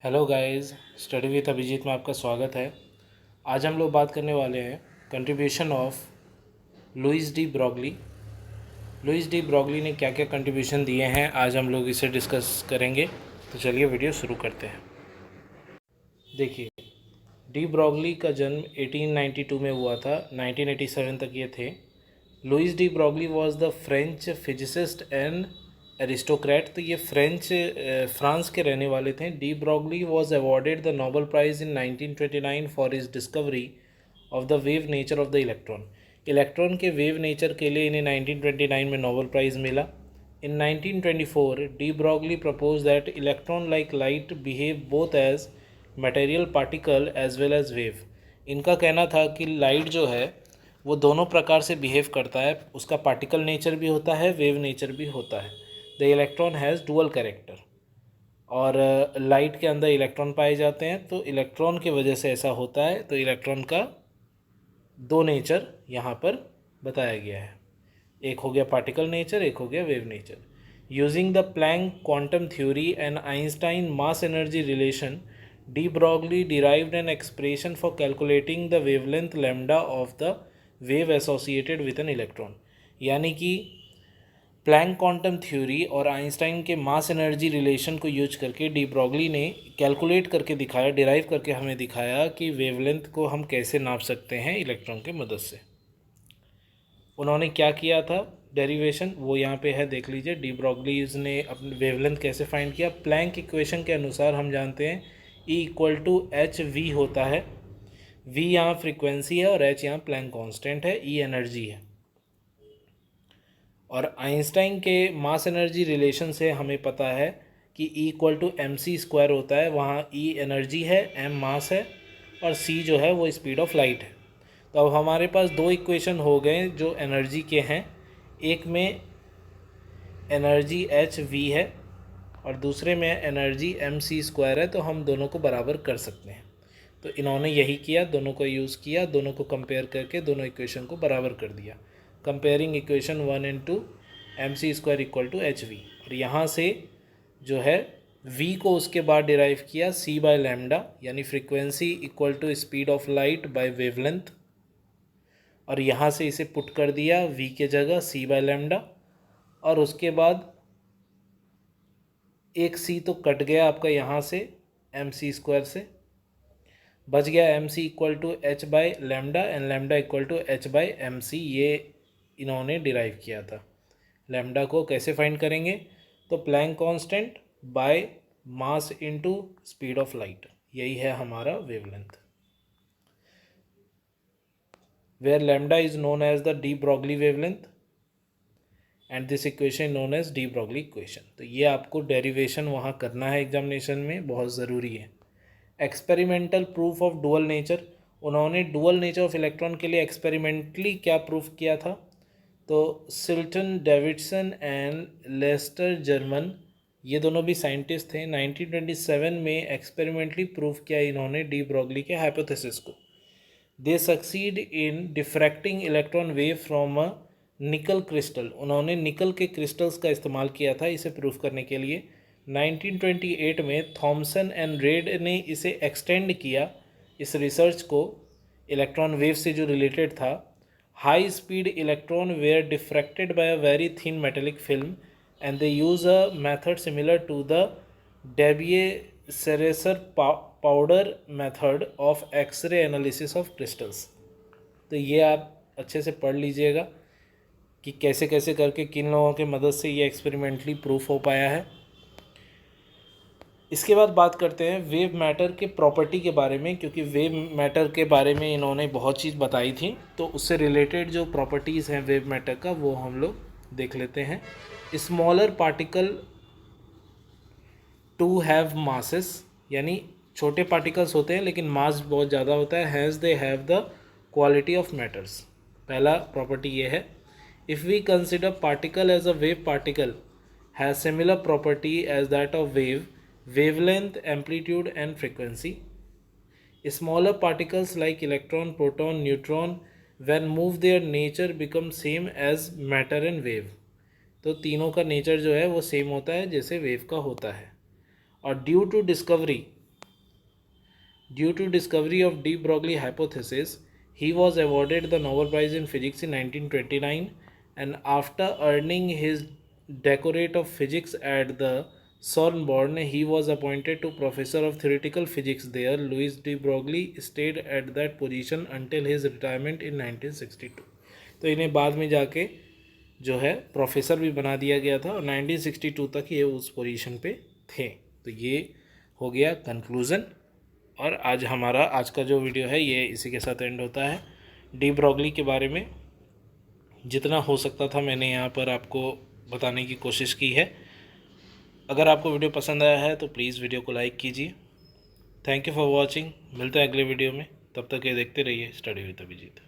Hello guys, study with Abhijeet में आपका स्वागत है। आज हम लोग बात करने वाले हैं contribution of Louis de Broglie. Louis de Broglie ने क्या क्या कंट्रीब्यूशन दिए हैं, आज हम लोग इसे डिस्कस करेंगे। तो चलिए वीडियो शुरू करते हैं। देखिए, डी ब्रॉगली का जन्म 1892 में हुआ था, 1987 तक ये थे। Louis de Broglie was the French physicist and aristocrat. तो ये फ्रांस के रहने वाले थे। De Broglie was awarded the Nobel prize in 1929 for his discovery of the wave nature of the electron. Electron के वेव नेचर के लिए इन्हें 1929 में नोबेल प्राइज़ मिला। In 1924 de Broglie propose that electron like light behave both as material particle as well as wave. इनका कहना था कि लाइट जो है वो दोनों प्रकार से बिहेव करता है, उसका पार्टिकल नेचर भी होता है, वेव नेचर भी होता है। The electron has dual character. और लाइट के अंदर इलेक्ट्रॉन पाए जाते हैं, तो इलेक्ट्रॉन की वजह से ऐसा होता है। तो इलेक्ट्रॉन का दो नेचर यहाँ पर बताया गया है, एक हो गया पार्टिकल नेचर, एक हो गया wave nature. Using the plank quantum theory and Einstein mass energy relation, de Broglie derived an expression for calculating the wavelength lambda of the wave associated with an electron. यानी कि Planck quantum theory और Einstein के mass energy relation को use करके D Broglie ने calculate करके दिखाया, derive करके हमें दिखाया कि वेवलेंथ को हम कैसे नाप सकते हैं इलेक्ट्रॉन की मदद से। उन्होंने क्या किया था डेरिवेशन, वो यहाँ पे है, देख लीजिए। डी ब्रॉगलीज ने अपनी वेवलेंथ कैसे फाइंड किया। प्लैंक इक्वेशन के अनुसार हम जानते हैं E=hv होता है। v यहाँ फ्रीक्वेंसी है और h यहाँ प्लैंक कांस्टेंट है, E एनर्जी है। और आइंस्टाइन के मास एनर्जी रिलेशन से हमें पता है कि E=mc² होता है। वहाँ E एनर्जी है, m मास है और c जो है वो स्पीड ऑफ लाइट है। तो अब हमारे पास दो इक्वेशन हो गए जो एनर्जी के हैं। एक में एनर्जी hv है और दूसरे में एनर्जी mc² है। तो हम दोनों को बराबर कर सकते हैं। तो इन्होंने यही किया, दोनों को यूज़ किया, दोनों को कंपेयर करके दोनों इक्वेशन को बराबर कर दिया। Comparing equation 1 and 2, mc² = hv। और यहाँ से जो है v को उसके बाद डिराइव किया c/λ, यानी frequency = speed of light by wavelength. और यहाँ से इसे पुट कर दिया v के जगह c/λ। और उसके बाद एक c तो कट गया आपका यहाँ से mc² से, बच गया mc = h/λ एंड λ = h/mc। ये इन्होंने डिराइव किया था। लैम्डा को कैसे फाइंड करेंगे, तो Planck constant by mass into speed of light, यही है हमारा wavelength. Where lambda is known as the de Broglie wavelength and this equation known as de Broglie equation. तो ये आपको डेरिवेशन वहाँ करना है एग्जामिनेशन में, बहुत ज़रूरी है। Experimental proof of dual nature, उन्होंने डुअल नेचर ऑफ इलेक्ट्रॉन के लिए एक्सपेरिमेंटली क्या प्रूफ किया था, तो सिल्टन डेविडसन एंड लेस्टर जर्मन, ये दोनों भी साइंटिस्ट थे। 1927 में एक्सपेरिमेंटली प्रूफ किया इन्होंने डी ब्रॉगली के हाइपोथेसिस को। They succeed in diffracting electron wave from a nickel crystal. उन्होंने निकल के क्रिस्टल्स का इस्तेमाल किया था इसे प्रूफ करने के लिए। 1928 में थॉमसन एंड रेड ने इसे एक्सटेंड किया, इस रिसर्च को, इलेक्ट्रॉन वेव से जो रिलेटेड था। High speed electron were diffracted by a very thin metallic film and they use a method similar to the Debye Scherrer powder method of X ray analysis of crystals. तो ये आप अच्छे से पढ़ लीजिएगा कि कैसे कैसे करके किन लोगों की मदद से ये एक्सपेरिमेंटली प्रूफ हो पाया है। इसके बाद बात करते हैं वेव मैटर के प्रॉपर्टी के बारे में, क्योंकि वेव मैटर के बारे में इन्होंने बहुत चीज़ बताई थी। तो उससे रिलेटेड जो प्रॉपर्टीज़ हैं वेव मैटर का, वो हम लोग देख लेते हैं। Smaller particle to have masses, यानी छोटे पार्टिकल्स होते हैं लेकिन मास बहुत ज़्यादा होता है। Has they have the quality of matters. पहला प्रॉपर्टी ये है। If we consider particle as a wave particle has similar property as that of wave, wavelength, amplitude and frequency. Smaller particles like electron, proton, neutron, when move their nature become same as matter and wave. तो तीनों का nature जो है वो same होता है जैसे wave का होता है। और due to discovery Due to discovery of de Broglie hypothesis, he was awarded the Nobel Prize in Physics in 1929, and after earning his doctorate of physics at the Sorbonne, he was appointed to professor of theoretical physics there. Louis de Broglie stayed at that position until his retirement in 1962. तो इन्हें बाद में जाके जो है professor भी बना दिया गया था और 1962 तक ये उस पोजीशन पे थे। तो ये हो गया कंक्लूज़न, और आज का जो वीडियो है ये इसी के साथ एंड होता है। डी ब्रॉगली के बारे में जितना हो सकता था मैंने यहाँ पर आपको बताने की कोशिश की है। अगर आपको वीडियो पसंद आया है तो प्लीज़ वीडियो को लाइक कीजिए। Thank you for watching. मिलते हैं अगले वीडियो में, तब तक ये देखते रहिए स्टडी विद अभिजीत।